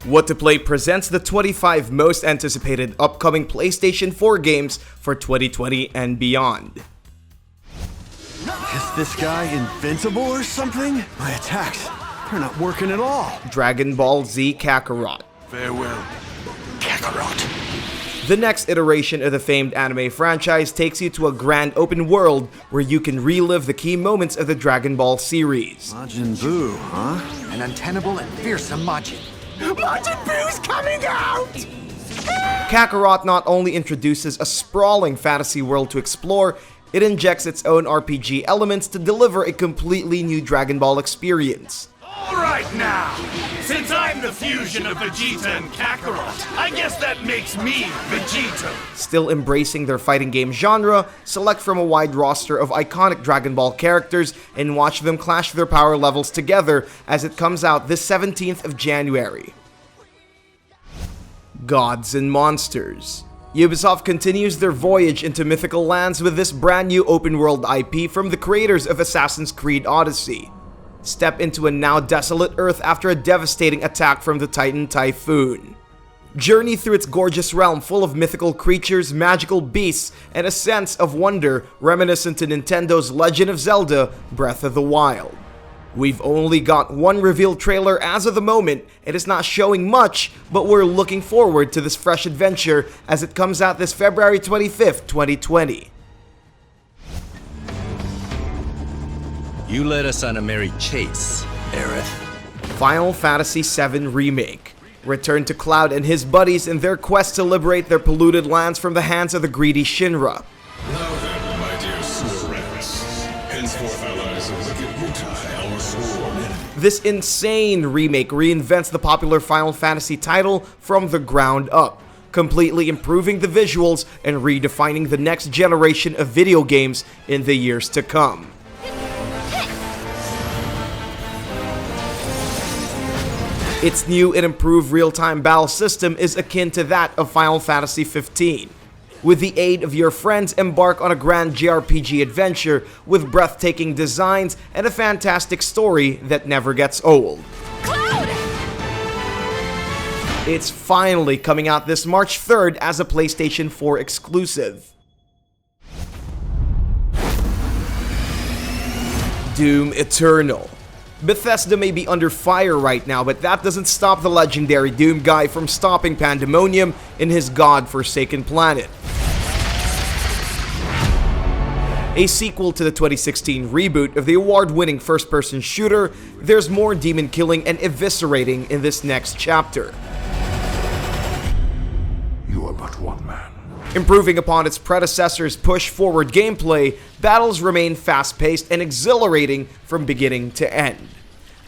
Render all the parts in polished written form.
What to Play presents the 25 most anticipated upcoming PlayStation 4 games for 2020 and beyond. Is this guy invincible or something? My attacks, they're not working at all. Dragon Ball Z Kakarot. Farewell, Kakarot. The next iteration of the famed anime franchise takes you to a grand open world where you can relive the key moments of the Dragon Ball series. Majin Buu, huh? An untenable and fearsome Majin. Majin Buu's coming out! Kakarot not only introduces a sprawling fantasy world to explore, it injects its own RPG elements to deliver a completely new Dragon Ball experience. Alright now, since I'm the fusion of Vegeta and Kakarot, I guess that makes me Vegeta. Still embracing their fighting game genre, select from a wide roster of iconic Dragon Ball characters and watch them clash their power levels together as it comes out this 17th of January. Gods and Monsters. Ubisoft continues their voyage into mythical lands with this brand new open world IP from the creators of Assassin's Creed Odyssey. Step into a now desolate Earth after a devastating attack from the Titan Typhoon. Journey through its gorgeous realm full of mythical creatures, magical beasts, and a sense of wonder reminiscent to Nintendo's Legend of Zelda: Breath of the Wild. We've only got one reveal trailer as of the moment. It is not showing much, but we're looking forward to this fresh adventure as it comes out this February 25th, 2020. You led us on a merry chase, Aerith. Final Fantasy VII Remake. Return to Cloud and his buddies in their quest to liberate their polluted lands from the hands of the greedy Shinra. Now then, my dear sewer rats, henceforth allies of wicked Wutai, our sworn enemy. This insane remake reinvents the popular Final Fantasy title from the ground up, completely improving the visuals and redefining the next generation of video games in the years to come. Its new and improved real-time battle system is akin to that of Final Fantasy XV. With the aid of your friends, embark on a grand JRPG adventure with breathtaking designs and a fantastic story that never gets old. Cloud! It's finally coming out this March 3rd as a PlayStation 4 exclusive. Doom Eternal. Bethesda may be under fire right now, but that doesn't stop the legendary Doom guy from stopping pandemonium in his god-forsaken planet. A sequel to the 2016 reboot of the award-winning first-person shooter, there's more demon killing and eviscerating in this next chapter. You are but one man. Improving upon its predecessor's push-forward gameplay, battles remain fast-paced and exhilarating from beginning to end.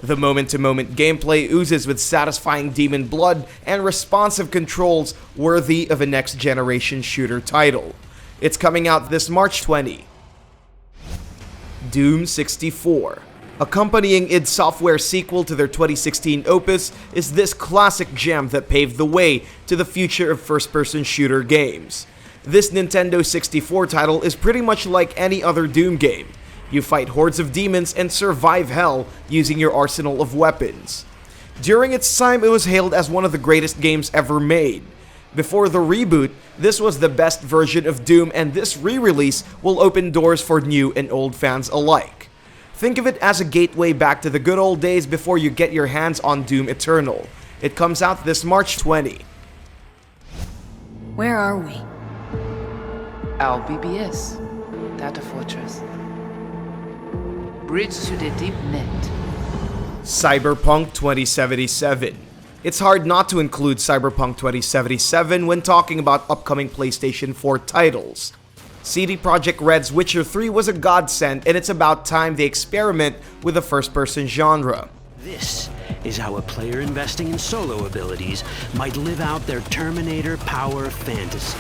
The moment-to-moment gameplay oozes with satisfying demon blood and responsive controls worthy of a next-generation shooter title. It's coming out this March 20. Doom 64. Accompanying id Software's sequel to their 2016 opus is this classic gem that paved the way to the future of first-person shooter games. This Nintendo 64 title is pretty much like any other Doom game. You fight hordes of demons and survive hell using your arsenal of weapons. During its time, it was hailed as one of the greatest games ever made. Before the reboot, this was the best version of Doom, and this re-release will open doors for new and old fans alike. Think of it as a gateway back to the good old days before you get your hands on Doom Eternal. It comes out this March 20. Where are we? BBS, Data Fortress. Bridge to the deep net. Cyberpunk 2077. It's hard not to include Cyberpunk 2077 when talking about upcoming PlayStation 4 titles. CD Projekt Red's Witcher 3 was a godsend, and it's about time they experiment with the first-person genre. This is how a player investing in solo abilities might live out their Terminator power fantasy.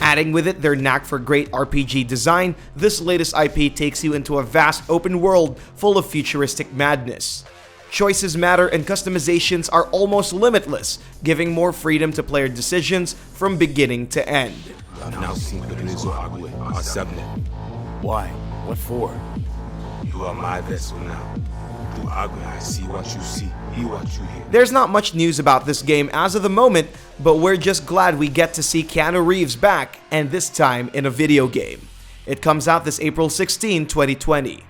Adding with it their knack for great RPG design, this latest IP takes you into a vast open world full of futuristic madness. Choices matter and customizations are almost limitless, giving more freedom to player decisions from beginning to end. Why? What for? You are my vessel now. Through Agua, I see what you see. There's not much news about this game as of the moment, but we're just glad we get to see Keanu Reeves back, and this time in a video game. It comes out this April 16, 2020.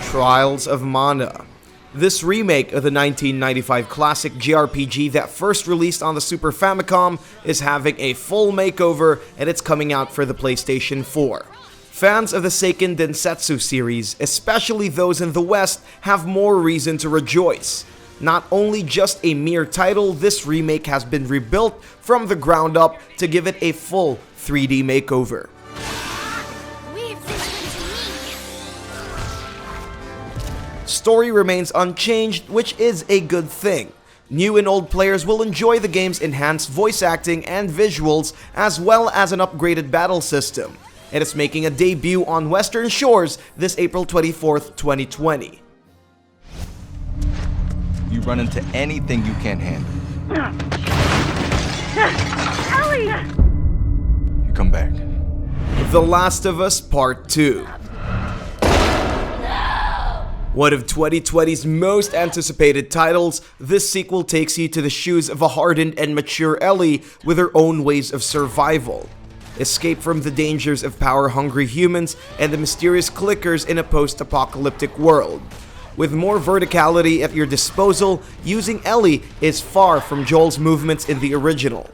Trials of Mana. This remake of the 1995 classic JRPG that first released on the Super Famicom is having a full makeover, and it's coming out for the PlayStation 4. Fans of the Seiken Densetsu series, especially those in the West, have more reason to rejoice. Not only just a mere title, this remake has been rebuilt from the ground up to give it a full 3D makeover. Story remains unchanged, which is a good thing. New and old players will enjoy the game's enhanced voice acting and visuals, as well as an upgraded battle system. It is making a debut on Western shores this April 24th, 2020. You run into anything you can't handle. Ellie! You come back. The Last of Us Part 2. One of 2020's most anticipated titles, this sequel takes you to the shoes of a hardened and mature Ellie with her own ways of survival. Escape from the dangers of power-hungry humans and the mysterious clickers in a post-apocalyptic world. With more verticality at your disposal, using Ellie is far from Joel's movements in the original.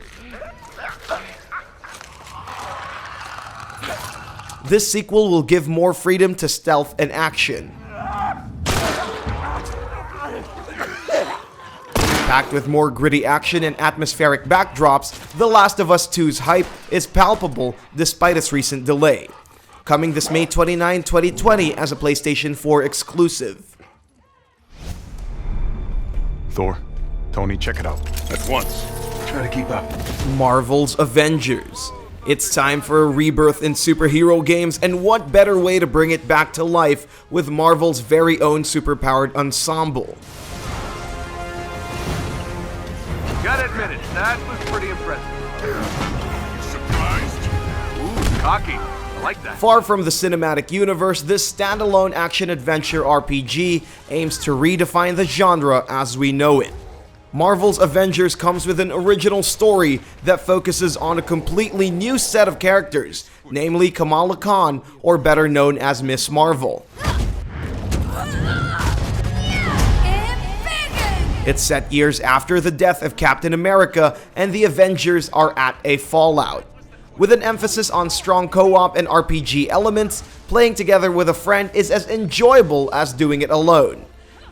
This sequel will give more freedom to stealth and action. Packed with more gritty action and atmospheric backdrops, The Last of Us 2's hype is palpable despite its recent delay. Coming this May 29, 2020 as a PlayStation 4 exclusive. Thor, Tony, check it out. At once. Try to keep up. Marvel's Avengers. It's time for a rebirth in superhero games, and what better way to bring it back to life with Marvel's very own superpowered ensemble. Gotta admit it, that was pretty impressive. Surprised? Ooh, cocky. I like that. Far from the cinematic universe, this standalone action-adventure RPG aims to redefine the genre as we know it. Marvel's Avengers comes with an original story that focuses on a completely new set of characters, namely Kamala Khan, or better known as Miss Marvel. It's set years after the death of Captain America, and the Avengers are at a fallout. With an emphasis on strong co-op and RPG elements, playing together with a friend is as enjoyable as doing it alone.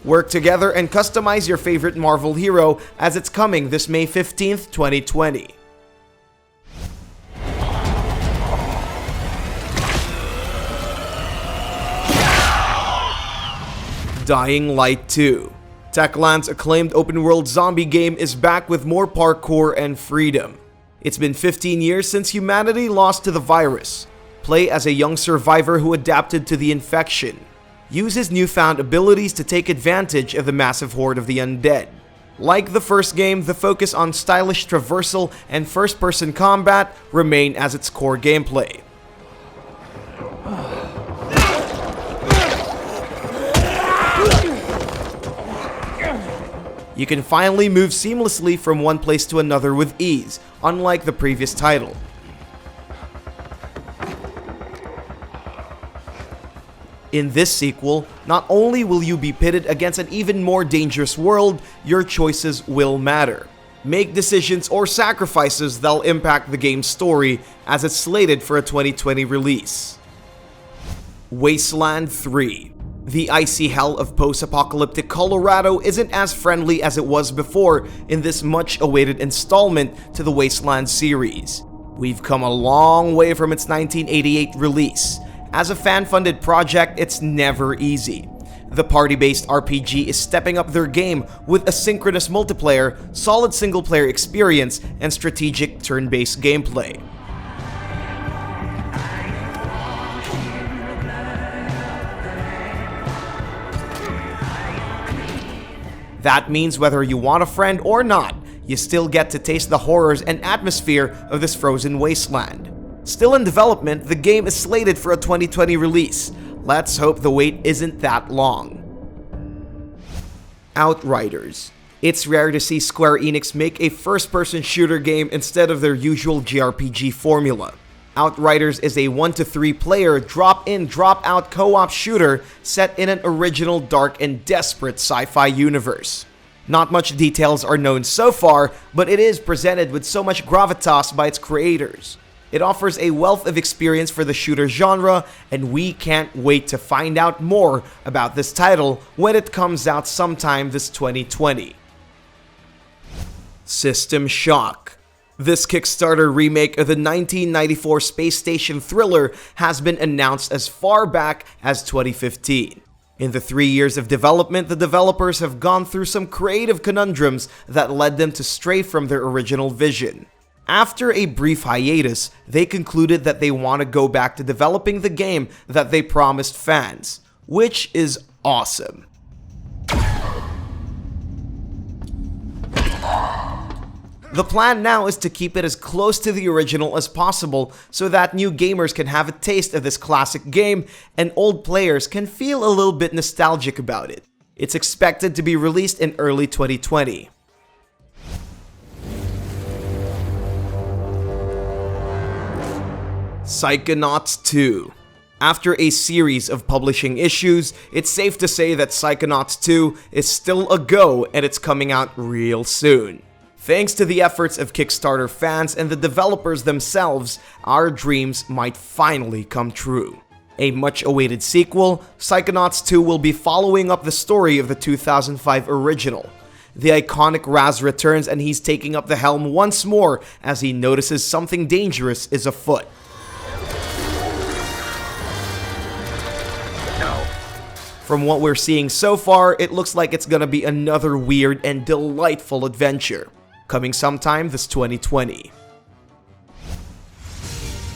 Work together and customize your favorite Marvel hero as it's coming this May 15th, 2020. Dying Light 2. Techland's acclaimed open-world zombie game is back with more parkour and freedom. It's been 15 years since humanity lost to the virus. Play as a young survivor who adapted to the infection. Use his newfound abilities to take advantage of the massive horde of the undead. Like the first game, the focus on stylish traversal and first-person combat remain as its core gameplay. You can finally move seamlessly from one place to another with ease, unlike the previous title. In this sequel, not only will you be pitted against an even more dangerous world, your choices will matter. Make decisions or sacrifices that'll impact the game's story, as it's slated for a 2020 release. Wasteland 3. The icy hell of post-apocalyptic Colorado isn't as friendly as it was before in this much-awaited installment to the Wasteland series. We've come a long way from its 1988 release. As a fan-funded project, it's never easy. The party-based RPG is stepping up their game with asynchronous multiplayer, solid single-player experience, and strategic turn-based gameplay. That means whether you want a friend or not, you still get to taste the horrors and atmosphere of this frozen wasteland. Still in development, the game is slated for a 2020 release. Let's hope the wait isn't that long. Outriders. It's rare to see Square Enix make a first-person shooter game instead of their usual JRPG formula. Outriders is a 1 to 3 player drop-in, drop-out co-op shooter set in an original dark and desperate sci-fi universe. Not much details are known so far, but it is presented with so much gravitas by its creators. It offers a wealth of experience for the shooter genre, and we can't wait to find out more about this title when it comes out sometime this 2020. System Shock. This Kickstarter remake of the 1994 space station thriller has been announced as far back as 2015. In the 3 years of development, the developers have gone through some creative conundrums that led them to stray from their original vision. After a brief hiatus, they concluded that they want to go back to developing the game that they promised fans, which is awesome. The plan now is to keep it as close to the original as possible so that new gamers can have a taste of this classic game and old players can feel a little bit nostalgic about it. It's expected to be released in early 2020. Psychonauts 2. After a series of publishing issues, it's safe to say that Psychonauts 2 is still a go and it's coming out real soon. Thanks to the efforts of Kickstarter fans and the developers themselves, our dreams might finally come true. A much-awaited sequel, Psychonauts 2 will be following up the story of the 2005 original. The iconic Raz returns and he's taking up the helm once more as he notices something dangerous is afoot. From what we're seeing so far, it looks like it's gonna be another weird and delightful adventure. Coming sometime this 2020.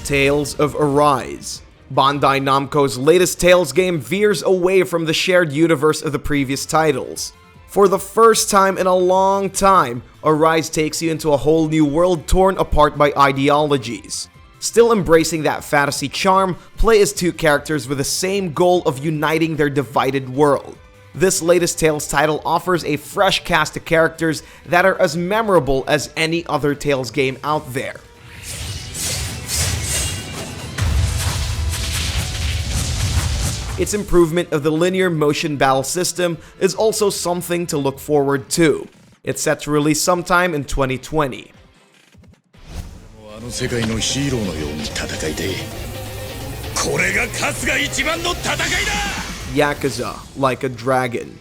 Tales of Arise. Bandai Namco's latest Tales game veers away from the shared universe of the previous titles. For the first time in a long time, Arise takes you into a whole new world torn apart by ideologies. Still embracing that fantasy charm, play as two characters with the same goal of uniting their divided world. This latest Tales title offers a fresh cast of characters that are as memorable as any other Tales game out there. Its improvement of the linear motion battle system is also something to look forward to. It's set to release sometime in 2020. Yakuza, Like a Dragon.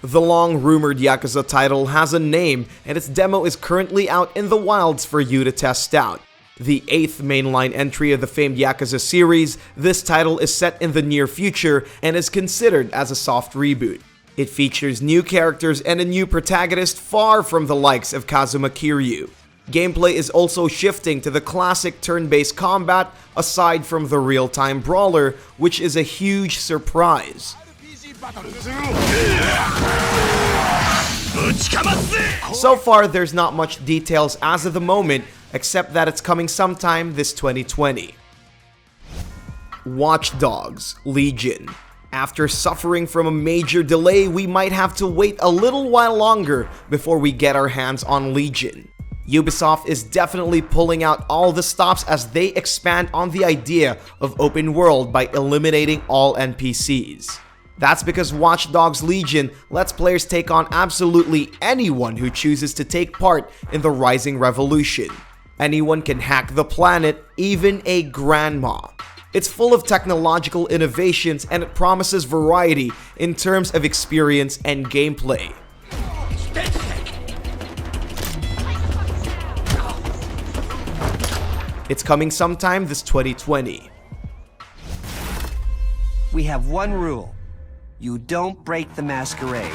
The long-rumored Yakuza title has a name, and its demo is currently out in the wilds for you to test out. The 8th mainline entry of the famed Yakuza series, this title is set in the near future and is considered as a soft reboot. It features new characters and a new protagonist far from the likes of Kazuma Kiryu. Gameplay is also shifting to the classic turn-based combat aside from the real-time brawler, which is a huge surprise. So far, there's not much details as of the moment, except that it's coming sometime this 2020. Watch Dogs: Legion. After suffering from a major delay, we might have to wait a little while longer before we get our hands on Legion. Ubisoft is definitely pulling out all the stops as they expand on the idea of open world by eliminating all NPCs. That's because Watch Dogs Legion lets players take on absolutely anyone who chooses to take part in the rising revolution. Anyone can hack the planet, even a grandma. It's full of technological innovations and it promises variety in terms of experience and gameplay. It's coming sometime this 2020. We have one rule. You don't break the Masquerade.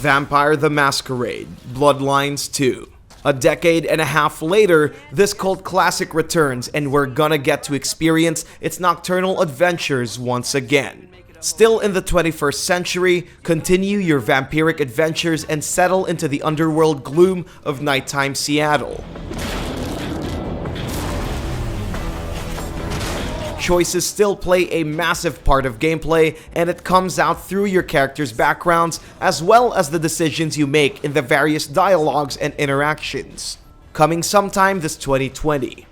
Vampire the Masquerade, Bloodlines 2. A decade and a half later, this cult classic returns and we're gonna get to experience its nocturnal adventures once again. Still in the 21st century, continue your vampiric adventures and settle into the underworld gloom of nighttime Seattle. Choices still play a massive part of gameplay, and it comes out through your characters' backgrounds as well as the decisions you make in the various dialogues and interactions. Coming sometime this 2020.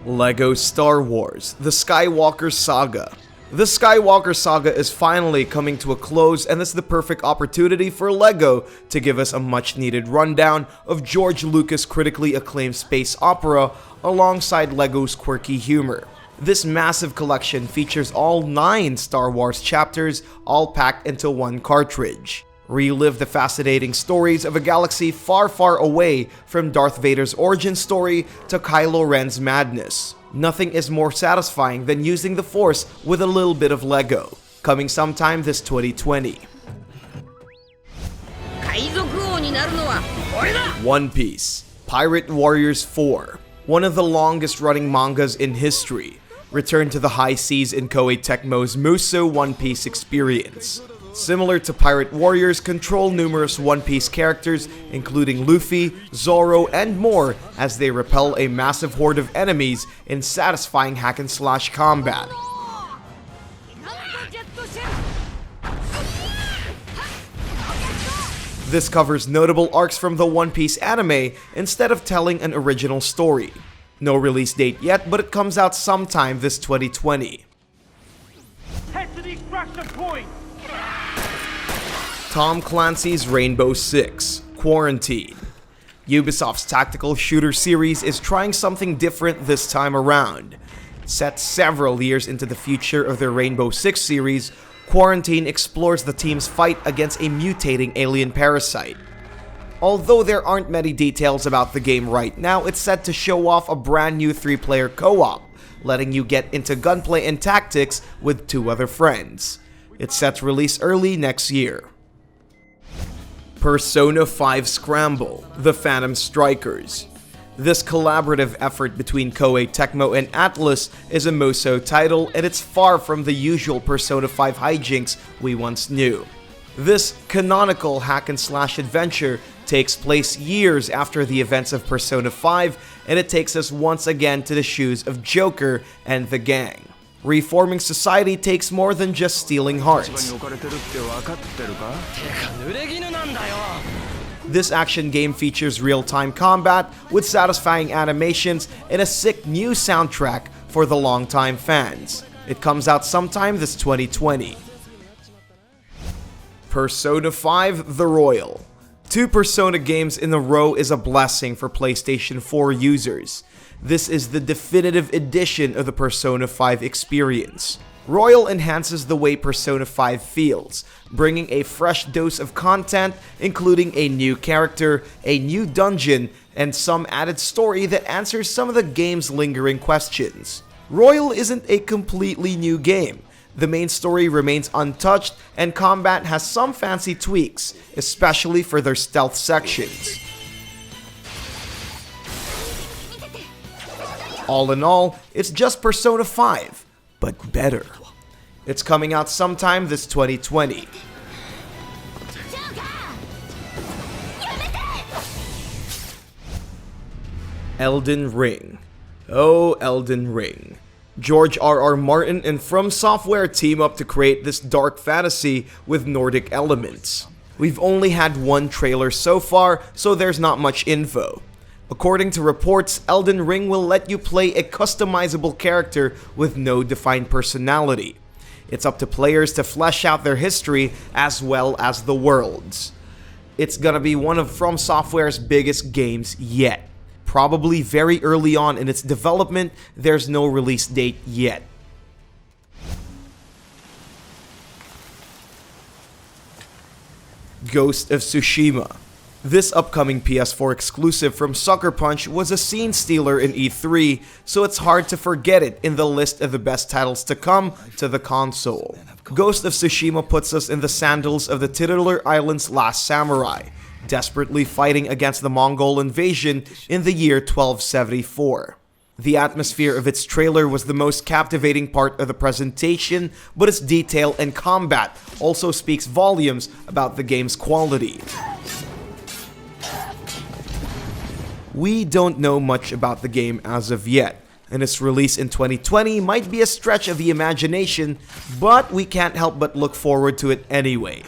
LEGO Star Wars: The Skywalker Saga. The Skywalker Saga is finally coming to a close, and it's the perfect opportunity for LEGO to give us a much needed rundown of George Lucas' critically acclaimed space opera alongside LEGO's quirky humor. This massive collection features all 9 Star Wars chapters, all packed into one cartridge. Relive the fascinating stories of a galaxy far, far away, from Darth Vader's origin story to Kylo Ren's madness. Nothing is more satisfying than using the Force with a little bit of LEGO. Coming sometime this 2020. One Piece: Pirate Warriors 4. One of the longest running mangas in history. Return to the high seas in Koei Tecmo's Musou One Piece experience. Similar to Pirate Warriors, control numerous One Piece characters, including Luffy, Zoro, and more, as they repel a massive horde of enemies in satisfying hack-and-slash combat. This covers notable arcs from the One Piece anime instead of telling an original story. No release date yet, but it comes out sometime this 2020. Tom Clancy's Rainbow Six: Quarantine. Ubisoft's tactical shooter series is trying something different this time around. Set several years into the future of their Rainbow Six series, Quarantine explores the team's fight against a mutating alien parasite. Although there aren't many details about the game right now, it's set to show off a brand new 3-player co-op, letting you get into gunplay and tactics with 2 other friends. It's set to release early next year. Persona 5 Scramble: The Phantom Strikers. This collaborative effort between Koei Tecmo and Atlus is a Musou title, and it's far from the usual Persona 5 hijinks we once knew. This canonical hack-and-slash adventure takes place years after the events of Persona 5, and it takes us once again to the shoes of Joker and the gang. Reforming society takes more than just stealing hearts. This action game features real-time combat with satisfying animations and a sick new soundtrack for the longtime fans. It comes out sometime this 2020. Persona 5: The Royal. 2 Persona games in a row is a blessing for PlayStation 4 users. This is the definitive edition of the Persona 5 experience. Royal enhances the way Persona 5 feels, bringing a fresh dose of content, including a new character, a new dungeon, and some added story that answers some of the game's lingering questions. Royal isn't a completely new game. The main story remains untouched, and combat has some fancy tweaks, especially for their stealth sections. All in all, it's just Persona 5, but better. It's coming out sometime this 2020. Elden Ring. Oh, Elden Ring. George R.R. Martin and From Software team up to create this dark fantasy with Nordic elements. We've only had one trailer so far, so there's not much info. According to reports, Elden Ring will let you play a customizable character with no defined personality. It's up to players to flesh out their history as well as the worlds. It's gonna be one of From Software's biggest games yet. Probably very early on in its development, there's no release date yet. Ghost of Tsushima. This upcoming PS4 exclusive from Sucker Punch was a scene stealer in E3, so it's hard to forget it in the list of the best titles to come to the console. Ghost of Tsushima puts us in the sandals of the titular island's last samurai, desperately fighting against the Mongol invasion in the year 1274. The atmosphere of its trailer was the most captivating part of the presentation, but its detail and combat also speaks volumes about the game's quality. We don't know much about the game as of yet, and its release in 2020 might be a stretch of the imagination, but we can't help but look forward to it anyway.